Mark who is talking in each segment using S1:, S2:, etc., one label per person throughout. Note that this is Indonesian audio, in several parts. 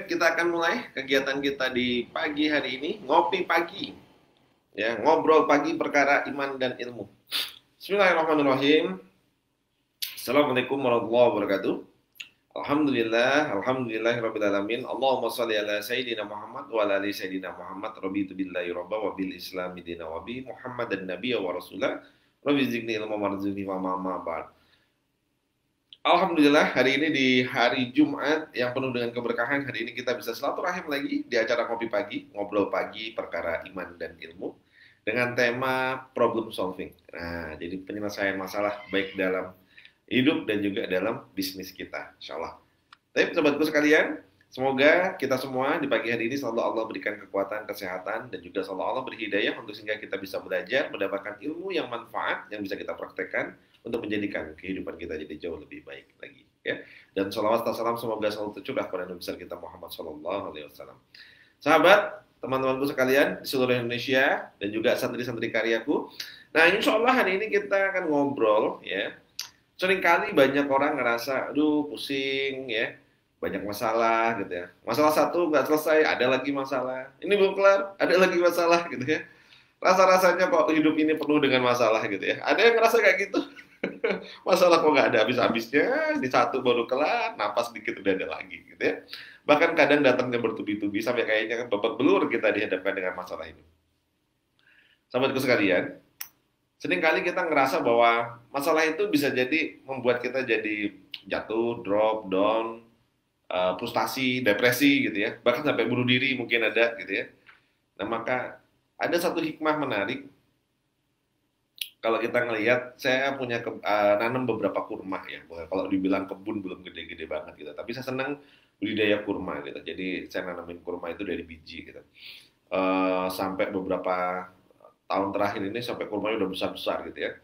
S1: kita akan mulai kegiatan kita di pagi hari ini, ngopi pagi, ya, ngobrol pagi perkara iman dan ilmu. Bismillahirrahmanirrahim. Assalamualaikum warahmatullahi wabarakatuh. Alhamdulillah, alhamdulillahirabbil alamin. Allahumma shalli ala sayyidina Muhammad wa ala ali sayyidina Muhammad. Rabbitu billahi rabba wa bil islami dina wa bi Muhammadan nabiyya wa rasulah. Rabbi zidni ilma warzuqni wa ma ba'd. Alhamdulillah, hari ini di hari Jumat yang penuh dengan keberkahan. Hari ini kita bisa silaturahim lagi di acara Kopi Pagi, ngobrol pagi perkara iman dan ilmu dengan tema problem solving. Nah, jadi penyelesaian masalah baik dalam hidup dan juga dalam bisnis kita, insya Allah. Tapi sobatku sekalian, semoga kita semua di pagi hari ini selalu Allah berikan kekuatan, kesehatan, dan juga selalu Allah beri hidayah untuk sehingga kita bisa belajar, mendapatkan ilmu yang manfaat, yang bisa kita praktekkan untuk menjadikan kehidupan kita jadi jauh lebih baik lagi. Ya. Dan salawat dan salam semoga selalu tercurah kepada Nabi besar kita Muhammad SAW. Sahabat, teman-temanku sekalian di seluruh Indonesia, dan juga santri-santri karyaku. Nah, insya Allah hari ini kita akan ngobrol, ya. Seringkali banyak orang ngerasa, aduh pusing ya, banyak masalah gitu ya. Masalah satu nggak selesai, ada lagi masalah. Ini belum kelar, ada lagi masalah gitu ya. Rasa-rasanya kok hidup ini penuh dengan masalah gitu ya. Ada yang ngerasa kayak gitu. Masalah kok nggak ada habis-habisnya, di satu baru kelar, napas dikit udah ada lagi gitu ya. Bahkan kadang datangnya bertubi-tubi sampai kayaknya kan babak belur kita dihadapkan dengan masalah ini. Sahabatku sekalian, seringkali kita ngerasa bahwa masalah itu bisa jadi membuat kita jadi jatuh, drop, down, frustasi, depresi gitu ya. Bahkan sampai bunuh diri mungkin ada gitu ya. Nah, maka ada satu hikmah menarik. Kalau kita ngelihat, saya punya nanam beberapa kurma ya. Kalau dibilang kebun belum gede-gede banget gitu. Tapi saya senang budidaya kurma gitu. Jadi saya nanamin kurma itu dari biji gitu. Sampai beberapa tahun terakhir ini sampai kurmanya udah besar-besar gitu ya.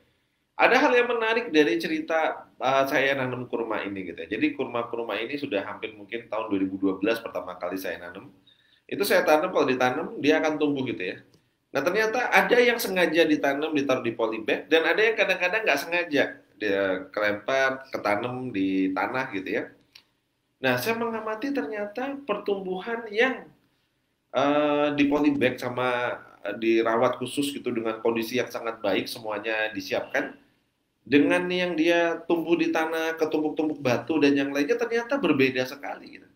S1: Ada hal yang menarik dari cerita saya nanam kurma ini gitu ya. Jadi kurma-kurma ini sudah hampir mungkin tahun 2012 pertama kali saya nanam. Itu saya tanam, kalau ditanam dia akan tumbuh gitu ya. Nah, ternyata ada yang sengaja ditanam, ditaruh di polybag, dan ada yang kadang-kadang nggak sengaja dia kelempar, ketanam di tanah gitu ya. Nah, saya mengamati ternyata pertumbuhan yang di polybag sama dirawat khusus gitu dengan kondisi yang sangat baik, semuanya disiapkan, dengan yang dia tumbuh di tanah, ketumpuk-tumpuk batu dan yang lainnya ternyata berbeda sekali gitu.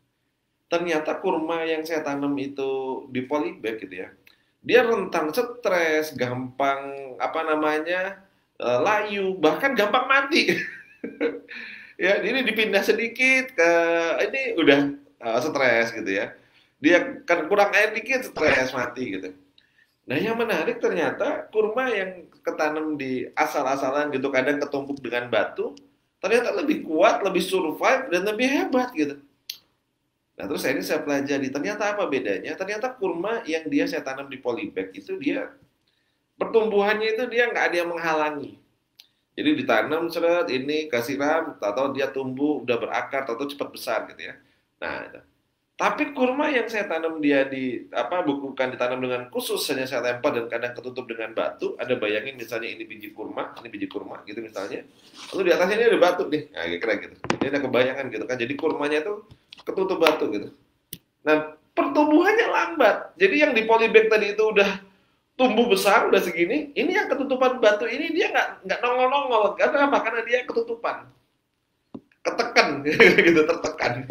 S1: Ternyata kurma yang saya tanam itu di polybag gitu ya, dia rentan stres, gampang layu, bahkan gampang mati. Ya, ini dipindah sedikit ke ini udah stres gitu ya. Dia kan kurang air dikit stres mati gitu. Nah, yang menarik ternyata kurma yang ketanam di asal-asalan gitu, kadang ketumpuk dengan batu, ternyata lebih kuat, lebih survive, dan lebih hebat gitu. Nah, terus ini saya pelajari, ternyata apa bedanya? Ternyata kurma yang saya tanam di polybag itu dia, pertumbuhannya itu dia nggak ada yang menghalangi. Jadi ditanam, seret, ini kasih ram, atau dia tumbuh, udah berakar, atau cepat besar gitu ya. Nah, tapi kurma yang saya tanam dia bukan ditanam dengan khusus, hanya saya lempar dan kadang ketutup dengan batu. Ada bayangin misalnya ini biji kurma gitu misalnya. Lalu di atasnya ini ada batu nih, nah kira gitu. Ini ada kebayangan gitu kan. Jadi kurmanya itu ketutup batu gitu. Nah, pertumbuhannya lambat. Jadi yang di polybag tadi itu udah tumbuh besar, udah segini. Ini yang ketutupan batu ini dia nggak nongol-nongol. Karena apa? Karena dia ketutupan, ketekan gitu, tertekan.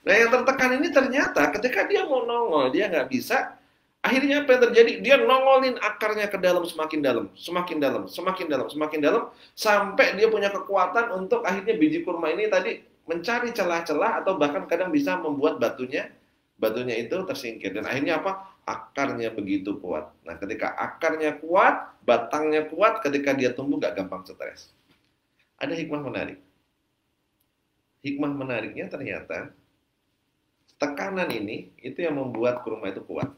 S1: Nah, yang tertekan ini ternyata ketika dia mau nongol, dia nggak bisa. Akhirnya apa yang terjadi? Dia nongolin akarnya ke dalam, semakin dalam, semakin dalam, semakin dalam, semakin dalam, sampai dia punya kekuatan untuk akhirnya biji kurma ini tadi mencari celah-celah atau bahkan kadang bisa membuat batunya itu tersingkir. Dan akhirnya apa? Akarnya begitu kuat. Nah, ketika akarnya kuat, batangnya kuat, ketika dia tumbuh nggak gampang stres. Ada hikmah menarik. Hikmah menariknya ternyata tekanan ini itu yang membuat kurma itu kuat.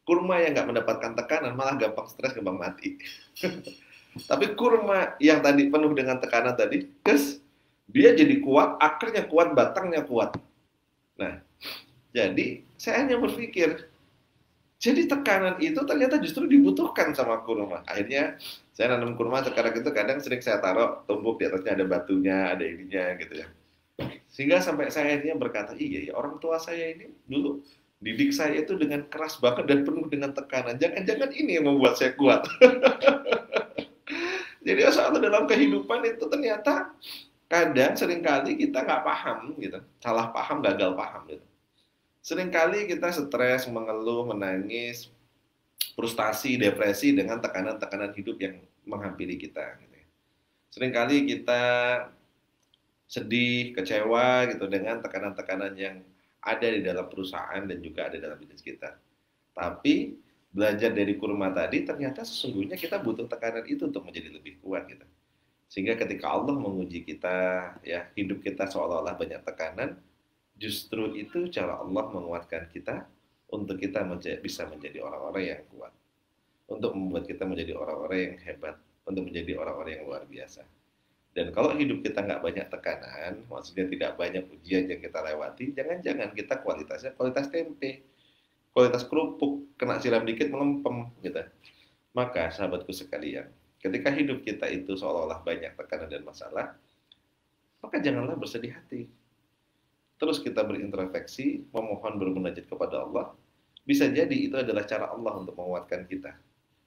S1: Kurma yang nggak mendapatkan tekanan malah gampang stres, gampang mati. Tapi kurma yang tadi penuh dengan tekanan tadi, dia jadi kuat, akarnya kuat, batangnya kuat. Nah, jadi saya hanya berpikir, jadi tekanan itu ternyata justru dibutuhkan sama kurma. Akhirnya saya nanam kurma sekarang itu kadang sering saya taruh tumbuk di atasnya ada batunya, ada ininya gitu ya. Sehingga sampai saya akhirnya berkata, iya ya orang tua saya ini dulu didik saya itu dengan keras banget dan penuh dengan tekanan. Jangan-jangan ini yang membuat saya kuat. Jadi saat dalam kehidupan itu ternyata kadang seringkali kita nggak paham gitu, salah paham, gagal paham gitu. Seringkali kita stres, mengeluh, menangis, frustasi, depresi dengan tekanan-tekanan hidup yang menghampiri kita. Gitu. Seringkali kita sedih, kecewa gitu dengan tekanan-tekanan yang ada di dalam perusahaan dan juga ada dalam bisnis kita. Tapi belajar dari kurma tadi ternyata sesungguhnya kita butuh tekanan itu untuk menjadi lebih kuat gitu. Sehingga ketika Allah menguji kita, ya hidup kita seolah-olah banyak tekanan, justru itu cara Allah menguatkan kita untuk kita bisa menjadi orang-orang yang kuat, untuk membuat kita menjadi orang-orang yang hebat, untuk menjadi orang-orang yang luar biasa. Dan kalau hidup kita nggak banyak tekanan, maksudnya tidak banyak ujian yang kita lewati, jangan-jangan kita kualitasnya kualitas tempe, kualitas kerupuk, kena siram dikit melempem gitu. Maka sahabatku sekalian, ketika hidup kita itu seolah-olah banyak tekanan dan masalah, maka janganlah bersedih hati. Terus kita berintrospeksi, memohon bermunajat kepada Allah. Bisa jadi itu adalah cara Allah untuk menguatkan kita.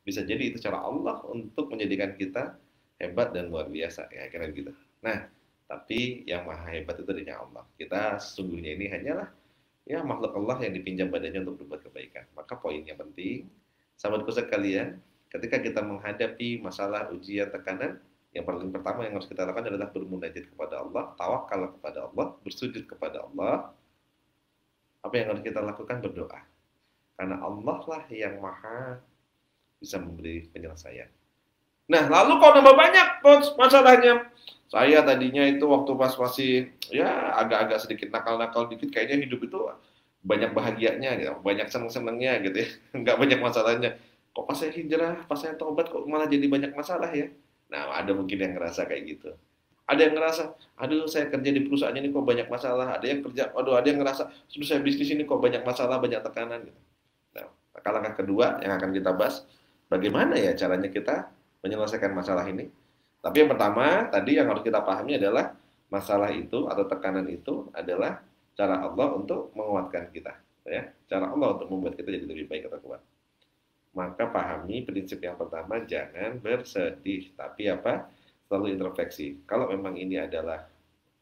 S1: Bisa jadi itu cara Allah untuk menjadikan kita hebat dan luar biasa, ya kira gitu. Nah, tapi yang maha hebat itu hanya Allah. Kita sesungguhnya ini hanyalah ya makhluk Allah yang dipinjam badannya untuk berbuat kebaikan. Maka poinnya penting, sahabatku sekalian, ketika kita menghadapi masalah, ujian, tekanan, yang paling pertama yang harus kita lakukan adalah bermunajat kepada Allah, tawakal kepada Allah, bersujud kepada Allah. Apa yang harus kita lakukan? Berdoa. Karena Allah lah yang maha bisa memberi penyelesaian. Nah, lalu kalau nambah banyak masalahnya. Saya tadinya itu waktu pas masih ya agak-agak sedikit nakal-nakal dikit, kayaknya hidup itu banyak bahagianya gitu, banyak seneng-senengnya gitu ya. Nggak banyak masalahnya. Kok pas saya hijrah, pas saya tobat kok malah jadi banyak masalah ya. Nah, ada mungkin yang ngerasa kayak gitu. Ada yang ngerasa, aduh saya kerja di perusahaan ini kok banyak masalah. Ada yang kerja, aduh ada yang ngerasa, sudah saya bisnis ini kok banyak masalah, banyak tekanan gitu. Nah, langkah kedua yang akan kita bahas, bagaimana ya caranya kita menyelesaikan masalah ini. Tapi yang pertama, tadi yang harus kita pahami adalah masalah itu atau tekanan itu adalah cara Allah untuk menguatkan kita. Ya, cara Allah untuk membuat kita jadi lebih baik atau kuat. Maka pahami prinsip yang pertama, jangan bersedih, tapi apa? Selalu introspeksi. Kalau memang ini adalah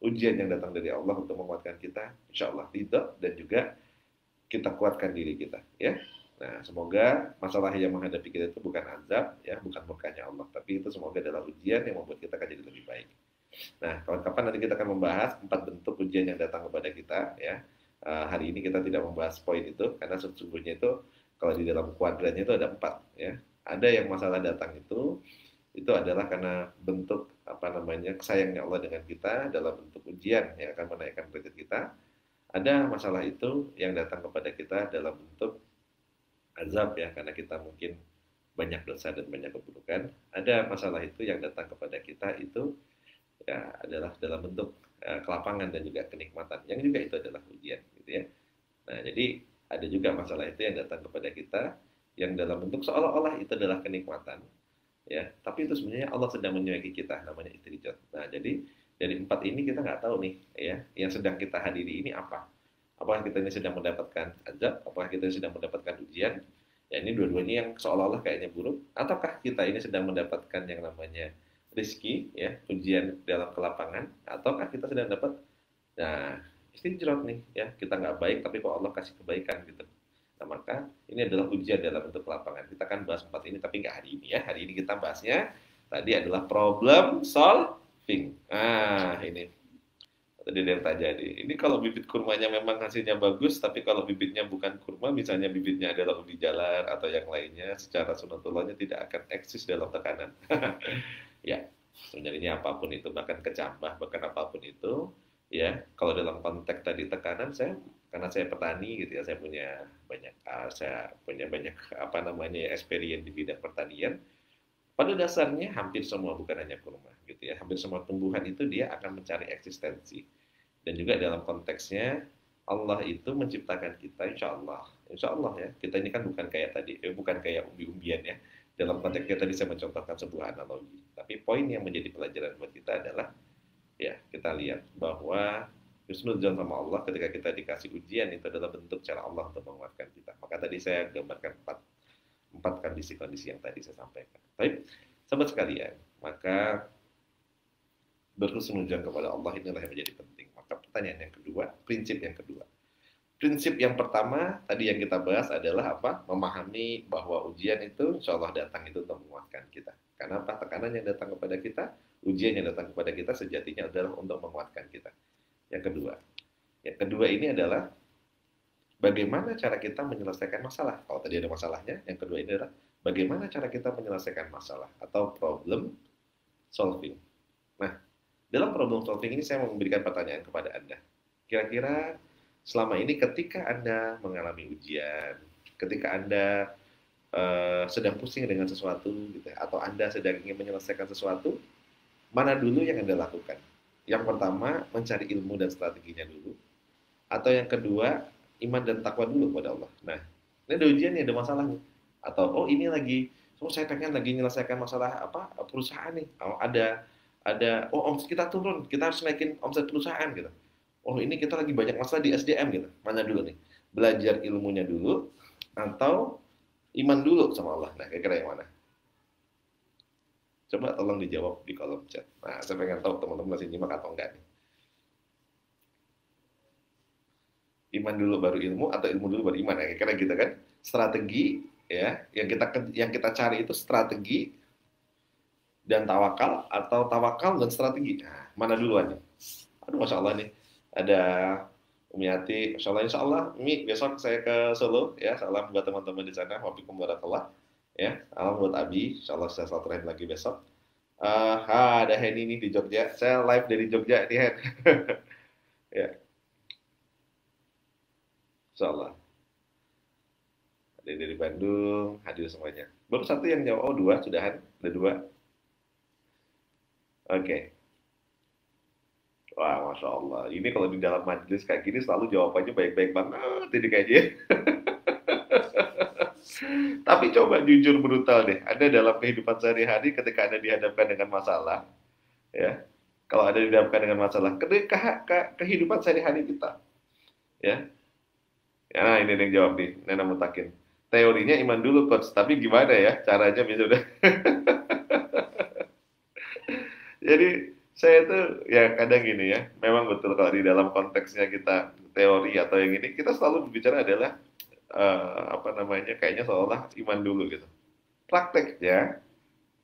S1: ujian yang datang dari Allah untuk menguatkan kita, insya Allah ridho dan juga kita kuatkan diri kita, ya. Nah, semoga masalah yang menghadapi kita itu bukan azab, ya, bukan murkanya Allah, tapi itu semoga adalah ujian yang membuat kita akan jadi lebih baik. Nah, kawan-kawan nanti kita akan membahas 4 bentuk ujian yang datang kepada kita, ya. Hari ini kita tidak membahas poin itu karena sesungguhnya itu kalau di dalam kuadrannya itu ada 4, ya. Ada yang masalah datang itu adalah karena bentuk apa namanya sayangnya Allah dengan kita dalam bentuk ujian yang akan menaikkan derajat kita. Ada masalah itu yang datang kepada kita dalam bentuk azab ya karena kita mungkin banyak dosa dan banyak keburukan. Ada masalah itu yang datang kepada kita itu ya adalah dalam bentuk kelapangan dan juga kenikmatan yang juga itu adalah ujian gitu ya. Nah, jadi ada juga masalah itu yang datang kepada kita yang dalam bentuk seolah-olah itu adalah kenikmatan ya, tapi itu sebenarnya Allah sedang menyuapi kita, namanya istijab. Nah, jadi dari 4 ini kita nggak tahu nih ya, yang sedang kita hadiri ini apa. Apakah kita ini sedang mendapatkan azab, apakah kita sedang mendapatkan ujian? Ya ini dua-duanya yang seolah-olah kayaknya buruk, ataukah kita ini sedang mendapatkan yang namanya rizki, ya ujian dalam kelapangan, ataukah kita sedang dapat, nah istijrot nih, ya kita nggak baik tapi kok Allah kasih kebaikan gitu. Nah maka ini adalah ujian dalam bentuk kelapangan. Kita akan bahas 4 ini tapi nggak hari ini ya. Hari ini kita bahasnya tadi adalah problem solving. Nah ini tadi yang terjadi. Ini kalau bibit kurmanya memang hasilnya bagus, tapi kalau bibitnya bukan kurma, misalnya bibitnya adalah ubi jalar atau yang lainnya, secara sunatullahnya tidak akan eksis dalam tekanan. Ya, sebenarnya apapun itu, bahkan kecambah, bahkan apapun itu, ya. Kalau dalam konteks tadi tekanan, karena saya petani gitu ya, saya punya banyak apa namanya experience di bidang pertanian. Pada dasarnya hampir semua bukan hanya kurma gitu ya, hampir semua tumbuhan itu dia akan mencari eksistensi. Dan juga dalam konteksnya Allah itu menciptakan kita insya Allah ya. Kita ini kan bukan kayak tadi, bukan kayak umbi-umbian ya. Dalam konteks kita tadi saya mencontohkan sebuah analogi. Tapi poin yang menjadi pelajaran buat kita adalah ya kita lihat bahwa Husnudzon sama Allah ketika kita dikasih ujian itu adalah bentuk cara Allah untuk menguatkan kita. Maka tadi saya gambarkan empat kondisi-kondisi yang tadi saya sampaikan. Baik, sahabat sekalian, maka berhusnudzon kepada Allah inilah yang menjadi penting. Maka pertanyaan yang kedua, prinsip yang kedua. Prinsip yang pertama tadi yang kita bahas adalah apa? Memahami bahwa ujian itu insya Allah datang itu untuk menguatkan kita. Karena apa? Tekanan yang datang kepada kita, ujian yang datang kepada kita sejatinya adalah untuk menguatkan kita. Yang kedua ini adalah bagaimana cara kita menyelesaikan masalah. Kalau tadi ada masalahnya, yang kedua ini adalah bagaimana cara kita menyelesaikan masalah atau problem solving. Nah, dalam problem solving ini saya mau memberikan pertanyaan kepada Anda. Kira-kira selama ini ketika Anda mengalami ujian, ketika Anda sedang pusing dengan sesuatu, gitu, atau Anda sedang ingin menyelesaikan sesuatu, mana dulu yang Anda lakukan? Yang pertama, mencari ilmu dan strateginya dulu. Atau yang kedua, iman dan takwa dulu kepada Allah. Nah, ini ada ujian nih, ada masalah nih. Atau, oh ini lagi, saya pengen lagi menyelesaikan masalah perusahaan nih. Oh, omset kita turun, kita harus naikin omset perusahaan gitu. Oh ini kita lagi banyak masalah di SDM gitu. Mana dulu nih? Belajar ilmunya dulu atau iman dulu sama Allah. Nah, kira-kira yang mana? Coba tolong dijawab di kolom chat. Nah, saya pengen tahu teman-teman masih nyimak atau enggak nih. Iman dulu baru ilmu atau ilmu dulu baru iman. Nah, kira-kira gitu kan? Strategi ya, yang kita cari itu strategi dan tawakal atau tawakal dan strategi. Nah, mana duluan nih? Aduh, Masya Allah nih. Ada Umiati, Masya Allah, Insya Allah, Umi, besok saya ke Solo, ya, salam buat teman-teman di sana, wabikum warahmatullah, ya, salam buat Abi, Insya Allah saya selalu lagi besok. Ada Henny nih di Jogja, saya live dari Jogja nih, Hen. Ya, Insya Allah. Ada dari Bandung, hadir semuanya. Baru satu yang jawab, oh dua, sudahan, ada dua. Oke. Wah, Masya Allah. Ini kalau di dalam majelis kayak gini selalu jawabannya baik-baik banget ini kayaknya. Tapi coba jujur brutal deh. Ada dalam kehidupan sehari-hari ketika Anda dihadapkan dengan masalah, ya. Kalau Anda dihadapkan dengan masalah, ketika kehidupan sehari-hari kita, ya. Ya, nah ini yang jawab nih, Nana Mutakin. Teorinya iman dulu, Coach. Tapi gimana ya caranya bisa udah. Jadi saya tuh ya kadang gini ya, memang betul kalau di dalam konteksnya kita teori atau yang ini, kita selalu berbicara adalah kayaknya seolah iman dulu gitu. Prakteknya,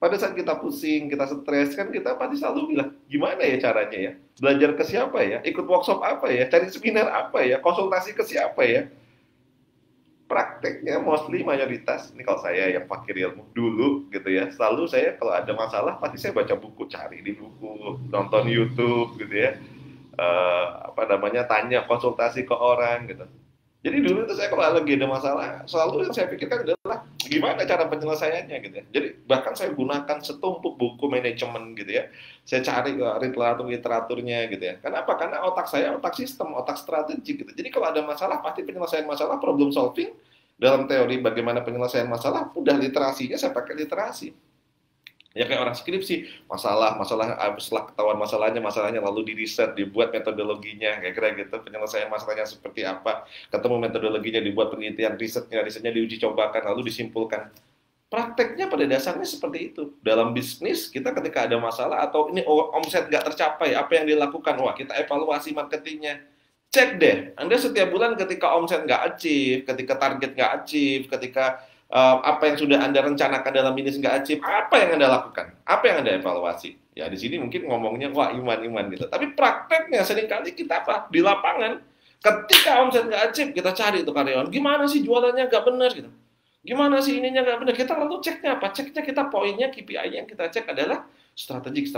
S1: pada saat kita pusing, kita stres, kan kita pasti selalu bilang, gimana ya caranya ya? Belajar ke siapa ya? Ikut workshop apa ya? Cari seminar apa ya? Konsultasi ke siapa ya? Prakteknya mostly mayoritas, ini kalau saya yang fakir ilmu dulu gitu ya, selalu saya kalau ada masalah pasti saya baca buku, cari di buku, nonton YouTube gitu ya, tanya konsultasi ke orang gitu. Jadi dulu itu saya kalau lagi ada masalah, selalu yang saya pikirkan adalah gimana cara penyelesaiannya gitu ya. Jadi bahkan saya gunakan setumpuk buku manajemen gitu ya. Saya cari literaturnya gitu ya. Kenapa? Karena otak saya otak sistem, otak strategi gitu. Jadi kalau ada masalah pasti penyelesaian masalah, problem solving dalam teori bagaimana penyelesaian masalah, udah literasinya saya pakai literasi. Ya kayak orang skripsi, masalah setelah ketahuan masalahnya lalu diriset, dibuat metodologinya, kayak kira gitu, penyelesaian masalahnya seperti apa, ketemu metodologinya, dibuat penelitian, risetnya diuji cobakan, lalu disimpulkan. Prakteknya pada dasarnya seperti itu. Dalam bisnis, kita ketika ada masalah atau ini omset nggak tercapai, apa yang dilakukan? Wah, kita evaluasi marketingnya. Cek deh, Anda setiap bulan ketika omset nggak achieve, ketika target nggak achieve, ketika apa yang sudah Anda rencanakan dalam bisnis nggak achieve, apa yang Anda lakukan? Apa yang Anda evaluasi? Ya di sini mungkin ngomongnya wah iman gitu. Tapi prakteknya seringkali kita apa? Di lapangan, ketika omset nggak achieve, kita cari itu karyawan. Gimana sih jualannya nggak benar gitu? Gimana sih ininya nggak benar? Kita lalu ceknya apa? Ceknya kita poinnya KPI yang kita cek adalah strategi.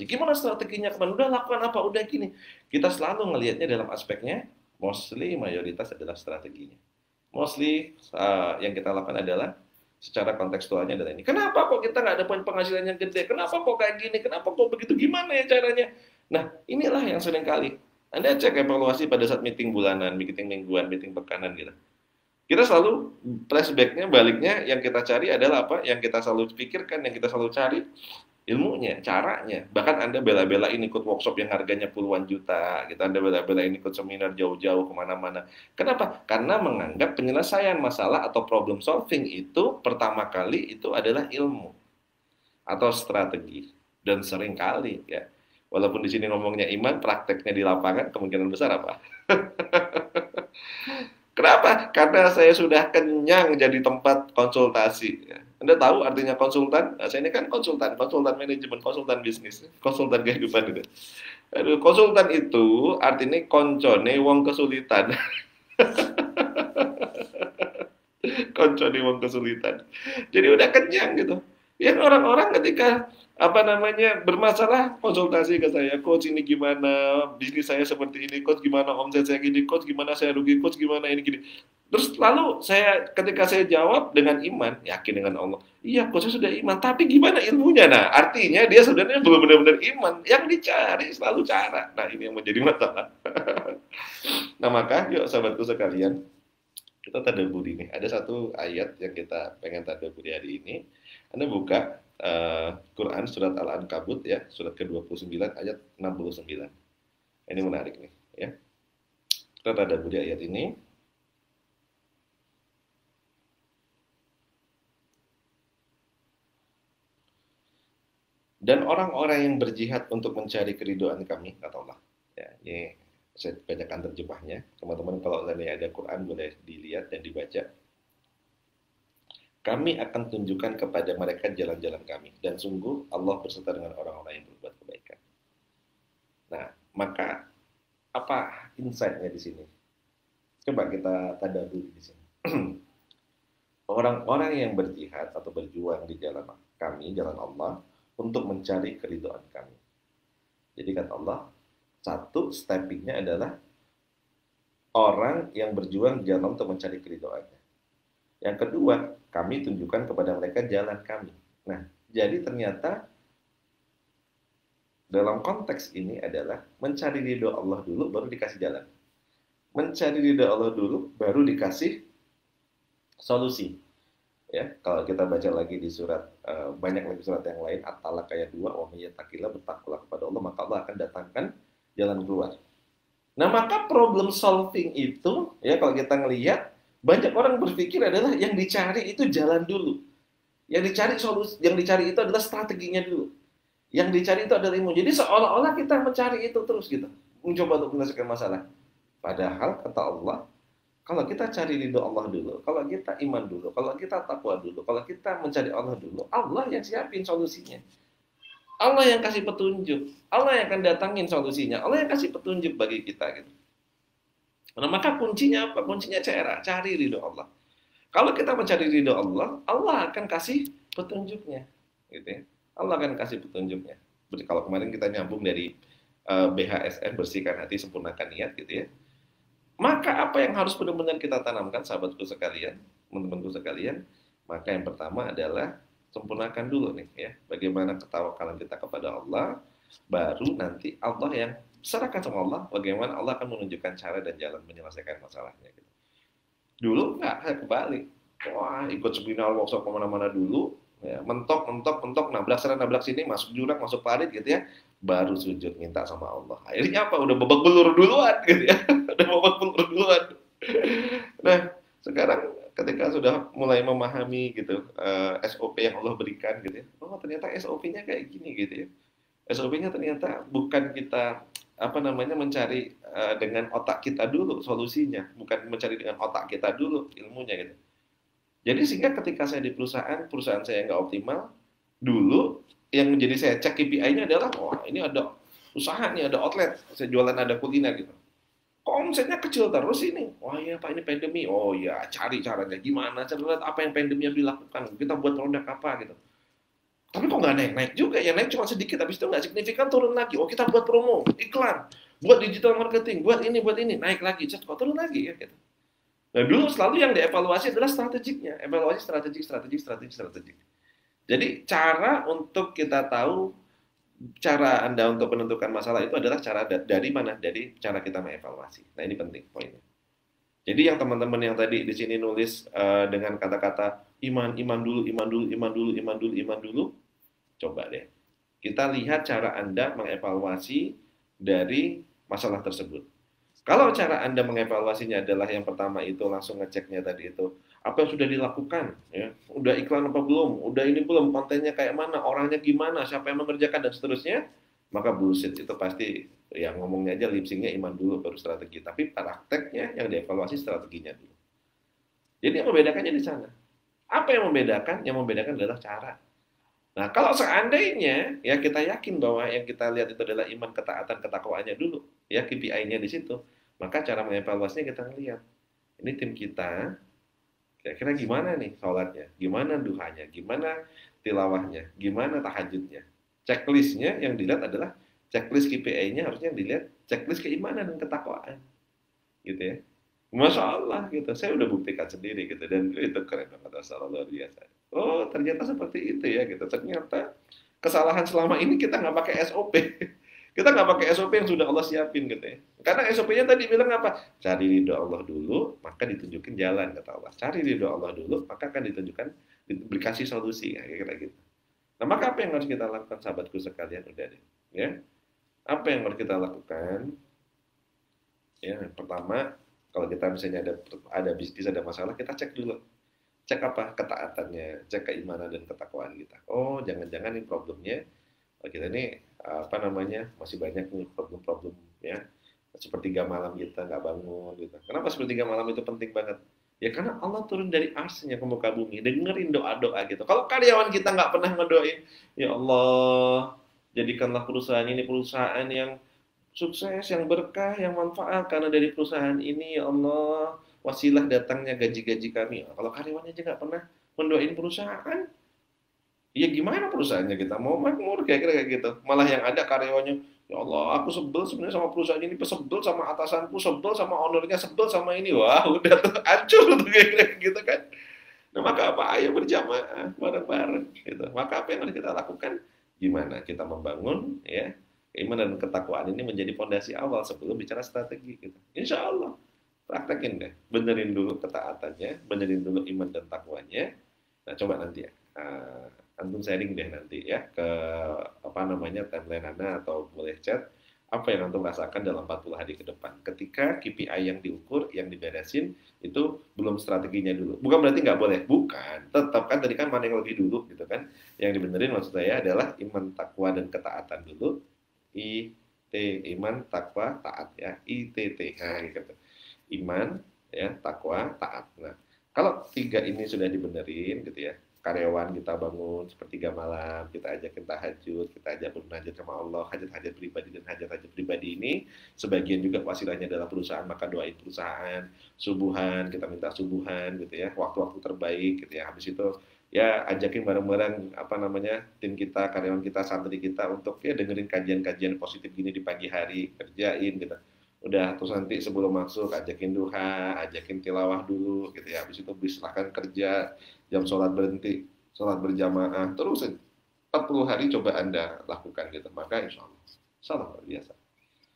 S1: Gimana strateginya? Kemana? Udah lakukan apa? Udah gini. Kita selalu ngelihatnya dalam aspeknya, mostly mayoritas adalah strateginya. Mostly yang kita lakukan adalah secara kontekstualnya adalah ini. Kenapa kok kita nggak dapat penghasilan yang gede? Kenapa kok kayak gini? Kenapa kok begitu? Gimana ya caranya? Nah, inilah yang sering kali Anda cek evaluasi pada saat meeting bulanan, meeting mingguan, meeting pekanan gitu. Kita selalu flashback-nya, baliknya yang kita cari adalah apa? Yang kita selalu pikirkan, yang kita selalu cari ilmunya, caranya. Bahkan Anda bela-belain ikut workshop yang harganya puluhan juta, gitu. Anda bela-belain ikut seminar jauh-jauh kemana-mana. Kenapa? Karena menganggap penyelesaian masalah atau problem solving itu pertama kali itu adalah ilmu atau strategi. Dan sering kali ya, walaupun di sini ngomongnya iman, prakteknya di lapangan kemungkinan besar apa? Kenapa? Karena saya sudah kenyang jadi tempat konsultasi. Anda tahu artinya konsultan? Nah, saya ini kan konsultan, konsultan manajemen, konsultan bisnis, konsultan kehidupan itu. Aduh, konsultan itu artinya koncone wong kesulitan. Koncone wong kesulitan. Jadi udah kenyang gitu. Ya orang-orang ketika apa namanya bermasalah konsultasi ke saya, coach ini gimana, bisnis saya seperti ini, coach gimana omset saya gini, coach gimana saya rugi, coach gimana ini gini. Terus lalu saya ketika saya jawab dengan iman, yakin dengan Allah, iya coach saya sudah iman, tapi gimana ilmunya? Nah, artinya dia sebenarnya belum benar-benar iman. Yang dicari selalu cara. Nah, ini yang menjadi masalah. Nah, maka yuk sahabatku sekalian, kita tadabburi nih. Ada satu ayat yang kita pengen tadabburi hari ini. Anda buka Quran surat Al-Ankabut ya, surat ke-29 ayat 69. Ini menarik nih ya. Kita tadabburi ayat ini. Dan orang-orang yang berjihad untuk mencari keridhaan kami, kata Allah. Ya, ini saya bacakan terjemahnya. Teman-teman kalau seandainya ada Quran boleh dilihat dan dibaca. Kami akan tunjukkan kepada mereka jalan-jalan kami. Dan sungguh Allah berserta dengan orang-orang yang berbuat kebaikan. Nah, maka apa insight-nya di sini? Coba kita tadabburi di sini. Orang-orang yang berjihad atau berjuang di jalan kami, jalan Allah, untuk mencari keridhaan kami. Jadi kata Allah, satu steppingnya adalah orang yang berjuang di jalan untuk mencari keridhaannya. Yang kedua, kami tunjukkan kepada mereka jalan kami. Nah, jadi ternyata dalam konteks ini adalah mencari ridho Allah dulu, baru dikasih jalan. Mencari ridho Allah dulu, baru dikasih solusi. Ya, kalau kita baca lagi di surat banyak lagi surat yang lain, At-Talaq ayat 2, wa may yattaqillah, bertakwalah kepada Allah, maka Allah akan datangkan jalan keluar. Nah, maka problem solving itu ya kalau kita ngelihat banyak orang berpikir adalah yang dicari itu jalan dulu. Yang dicari solusi, yang dicari itu adalah strateginya dulu. Yang dicari itu adalah ilmu. Jadi seolah-olah kita mencari itu terus gitu, mencoba untuk menyelesaikan masalah. Padahal kata Allah, kalau kita cari ridho Allah dulu, kalau kita iman dulu, kalau kita takwa dulu, kalau kita mencari Allah dulu, Allah yang siapin solusinya. Allah yang kasih petunjuk. Allah yang akan datangin solusinya. Allah yang kasih petunjuk bagi kita gitu. Nah, maka kuncinya apa? Kuncinya cari ridho Allah. Kalau kita mencari ridho Allah, Allah akan kasih petunjuknya, gitu ya. Allah akan kasih petunjuknya. Berarti kalau kemarin kita nyambung dari BHSN, bersihkan hati, sempurnakan niat, gitu ya. Maka apa yang harus benar-benar kita tanamkan, sahabatku sekalian, teman-temanku sekalian? Maka yang pertama adalah sempurnakan dulu nih ya. Bagaimana ketawakalan kita kepada Allah, baru nanti Allah yang serahkan sama Allah, bagaimana Allah akan menunjukkan cara dan jalan menyelesaikan masalahnya. Gitu. Dulu nggak kebalik. Wah, ikut seminar workshop kemana-mana dulu, ya, mentok, nabrak sana, nabrak sini, masuk jurang, masuk parit gitu ya, baru sujud minta sama Allah. Akhirnya apa? Udah babak belur duluan gitu ya, udah babak belur duluan. Nah, sekarang ketika sudah mulai memahami gitu SOP yang Allah berikan gitu ya, oh ternyata SOP-nya kayak gini gitu ya. SOP-nya ternyata bukan kita apa namanya mencari dengan otak kita dulu solusinya, bukan mencari dengan otak kita dulu ilmunya gitu. Jadi sehingga ketika saya di perusahaan saya nggak optimal, dulu yang menjadi saya cek KPI-nya adalah, wah ini ada usaha nih, ada outlet, saya jualan ada kuliner gitu. Kok omsetnya kecil terus ini? Wah iya Pak, ini pandemi. Oh ya, cari caranya gimana, cari lihat apa yang pandemi yang dilakukan, kita buat produk apa gitu. Tapi kok nggak naik-naik juga, ya naik cuma sedikit, habis itu nggak signifikan turun lagi. Oh kita buat promo, iklan, buat digital marketing, buat ini, naik lagi, kok turun lagi ya gitu. Nah dulu selalu yang dievaluasi adalah strategiknya, evaluasi strategik. Jadi cara untuk kita tahu cara Anda untuk menentukan masalah itu adalah cara dari mana? Dari cara kita mengevaluasi. Nah ini penting poinnya. Jadi yang teman-teman yang tadi di sini nulis dengan kata-kata iman dulu, coba deh Kita lihat cara Anda mengevaluasi dari masalah tersebut. Kalau cara Anda mengevaluasinya adalah yang pertama itu langsung ngeceknya tadi itu, apa yang sudah dilakukan, ya, udah iklan apa belum, udah ini belum, kontennya kayak mana, orangnya gimana, siapa yang mengerjakan dan seterusnya, maka bullshit itu pasti yang ngomongnya aja lip syncnya iman dulu baru strategi, tapi prakteknya yang dievaluasi strateginya dulu. Jadi yang membedakannya di sana. Apa yang membedakan? Yang membedakan adalah cara. Nah, kalau seandainya ya kita yakin bahwa yang kita lihat itu adalah iman, ketaatan, ketakwaannya dulu, ya KPI-nya di situ, maka cara mengevaluasinya kita ngelihat. Ini tim kita kira-kira gimana nih sholatnya, gimana duhanya, gimana tilawahnya, gimana tahajudnya. Checklistnya yang dilihat adalah checklist KPI-nya harusnya dilihat checklist keimanan dan ketakwaan, gitu ya. Masya Allah gitu, saya udah buktikan sendiri gitu dan itu keren banget, Masya Allah luar biasa. Oh ternyata seperti itu ya gitu. Ternyata kesalahan selama ini kita nggak pakai SOP, kita nggak pakai SOP yang sudah Allah siapin gitu ya. Karena SOP-nya tadi bilang apa? Cari ridho Allah dulu, maka ditunjukin jalan kata Allah. Cari ridho Allah dulu, maka akan ditunjukkan dikasih solusi ya, kira-kira gitu. Nah maka apa yang harus kita lakukan sahabatku sekalian udah deh, ya. Apa yang harus kita lakukan? Ya, yang pertama kalau kita misalnya ada bisnis ada masalah kita cek dulu. Cek apa? Ketaatannya, cek keimanan dan ketakwaan kita. Oh, jangan-jangan nih problemnya kita ini apa namanya masih banyak nih problem-problem ya. Sepertiga malam kita nggak bangun gitu. Kenapa sepertiga malam itu penting banget? Ya karena Allah turun dari arsnya ke muka bumi, dengerin doa-doa gitu. Kalau karyawan kita nggak pernah ngedoain, ya Allah, jadikanlah perusahaan ini perusahaan yang sukses, yang berkah, yang manfaat karena dari perusahaan ini, ya Allah, wasilah datangnya gaji-gaji kami. Kalau karyawannya aja nggak pernah mendoain perusahaan, ya gimana perusahaannya kita mau makmur kira-kira kayak gitu. Malah yang ada karyawannya, ya Allah, aku sebel sebenarnya sama perusahaan ini, sebel sama atasanku, sebel sama ownernya, sebel sama ini. Wah, udah tuh hancur tuh kayak gitu kan. Nah, maka apa? Ayo berjamaah bareng-bareng gitu. Maka apa yang harus kita lakukan? Gimana kita membangun ya iman dan ketakwaan ini menjadi fondasi awal sebelum bicara strategi gitu. Insya Allah praktekin deh, benerin dulu ketaatannya, benerin dulu iman dan takwanya. Nah coba nanti ya, antum sharing deh nanti ya ke apa namanya timeline Anda atau boleh chat apa yang antum rasakan dalam 40 hari ke depan. Ketika KPI yang diukur, yang diberesin itu belum strateginya dulu. Bukan berarti nggak boleh, bukan. Tetap kan tadi kan mana yang lebih dulu gitu kan. Yang dibenerin maksud saya adalah iman, takwa dan ketaatan dulu. IT iman takwa taat ya ITT nah gitu iman ya takwa taat. Nah kalau tiga ini sudah dibenerin gitu ya karyawan kita bangun sepertiga malam kita ajakin tahajud kita ajak bermunajat sama Allah hajat-hajat pribadi dan hajat-hajat pribadi ini sebagian juga wasilahnya adalah perusahaan maka doain perusahaan subuhan kita minta subuhan gitu ya waktu-waktu terbaik gitu ya habis itu ya ajakin bareng-bareng apa namanya tim kita karyawan kita santri kita untuk ya dengerin kajian-kajian positif gini di pagi hari kerjain gitu udah terus nanti sebelum masuk ajakin duha ajakin tilawah dulu gitu ya habis itu silahkan kerja jam sholat berhenti sholat berjamaah terus 40 hari coba Anda lakukan gitu maka insya Allah luar biasa